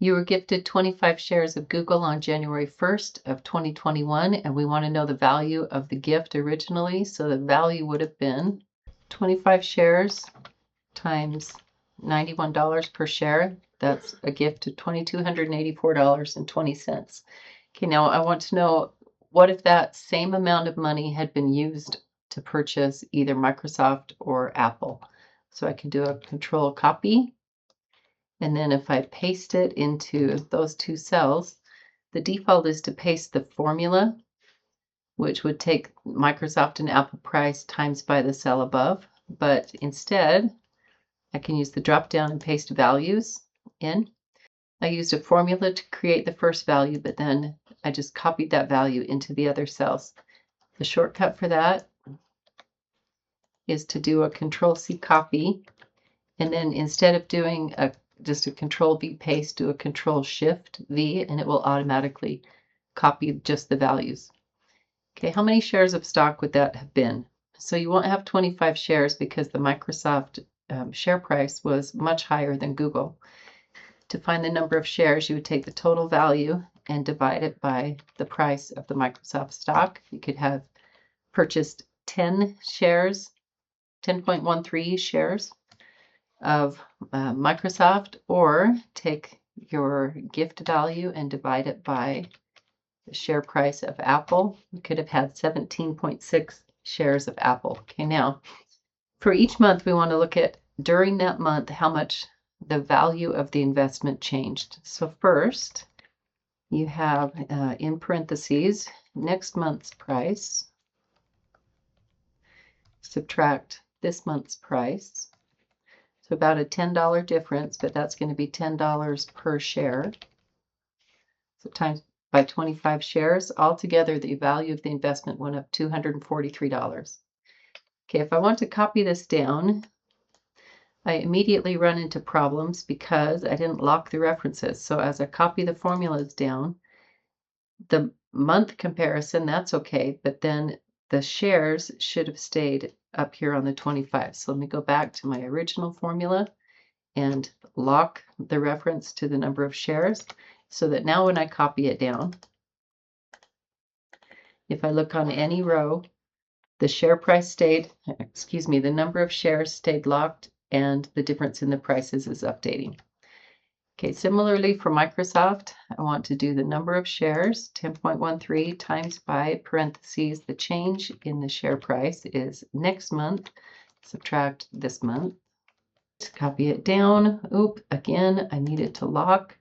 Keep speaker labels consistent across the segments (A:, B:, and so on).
A: You were gifted 25 shares of Google on January 1st of 2021, and we want to know the value of the gift originally. So the value would have been 25 shares times $91 per share. That's a gift of $2,284.20. Okay, now I want to know, what if that same amount of money had been used to purchase either Microsoft or Apple? So I can do a control copy. And then if I paste it into those two cells, the default is to paste the formula, which would take Microsoft and Apple price times by the cell above. But instead, I can use the drop down and paste values in. I used a formula to create the first value, but then I just copied that value into the other cells. The shortcut for that is to do a Control-C copy, and then instead of doing just a Control-V paste, do a Control-Shift-V, and it will automatically copy just the values. Okay, how many shares of stock would that have been? So you won't have 25 shares because the Microsoft share price was much higher than Google. To find the number of shares, you would take the total value and divide it by the price of the Microsoft stock. You could have purchased 10 shares, 10.13 shares of Microsoft, or take your gift value and divide it by the share price of Apple. You could have had 17.6 shares of Apple. Okay, now for each month, we want to look at during that month how much the value of the investment changed. So first, you have in parentheses next month's price, subtract this month's price. So about a $10 difference, but that's going to be $10 per share. So times by 25 shares, altogether the value of the investment went up $243. Okay, if I want to copy this down, I immediately run into problems because I didn't lock the references. So as I copy the formulas down, the month comparison, that's okay, but then the shares should have stayed up here on the 25. So let me go back to my original formula and lock the reference to the number of shares so that now when I copy it down, if I look on any row, the share price stayed, the number of shares stayed locked, and the difference in the prices is updating. Okay, similarly for Microsoft, I want to do the number of shares, 10.13 times by parentheses, the change in the share price is next month, subtract this month. To copy it down, again, I needed to lock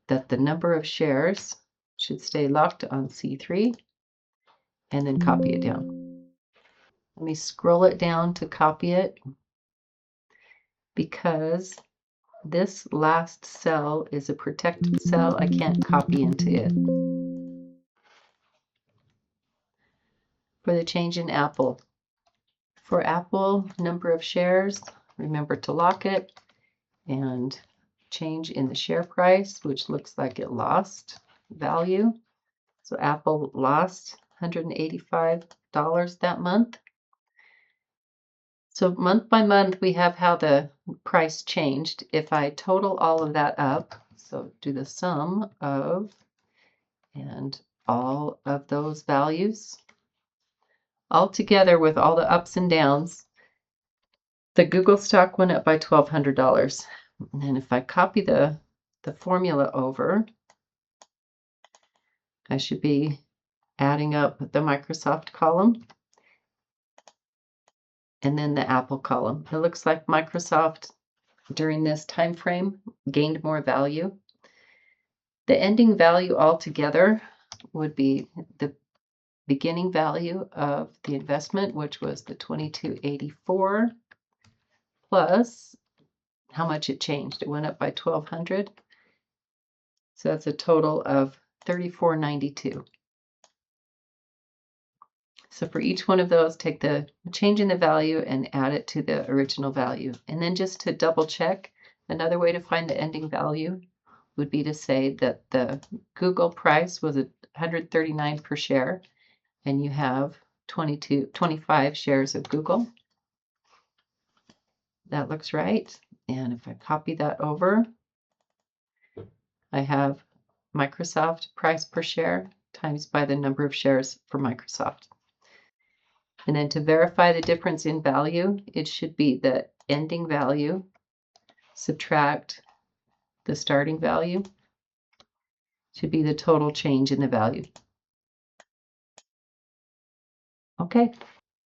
A: that the number of shares should stay locked on C3, and then copy it down. Let me scroll it down to copy it, because this last cell is a protected cell. I can't copy into it. For the change in Apple. For Apple, number of shares, remember to lock it, and change in the share price, which looks like it lost value. So Apple lost $185 that month. So month by month, we have how the price changed. If I total all of that up, so do the sum of and all of those values, all together with all the ups and downs, the Google stock went up by $1,200. And if I copy the formula over, I should be adding up the Microsoft column and then the Apple column. It looks like Microsoft during this time frame gained more value. The ending value altogether would be the beginning value of the investment, which was the $2,284, plus how much it changed. It went up by $1,200. So that's a total of $3,492. So for each one of those, take the change in the value and add it to the original value. And then just to double check, another way to find the ending value would be to say that the Google price was $139 per share, and you have 25 shares of Google. That looks right. And if I copy that over, I have Microsoft price per share times by the number of shares for Microsoft. And then to verify the difference in value, it should be the ending value, subtract the starting value, should be the total change in the value. Okay,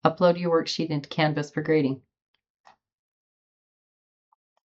A: upload your worksheet into Canvas for grading.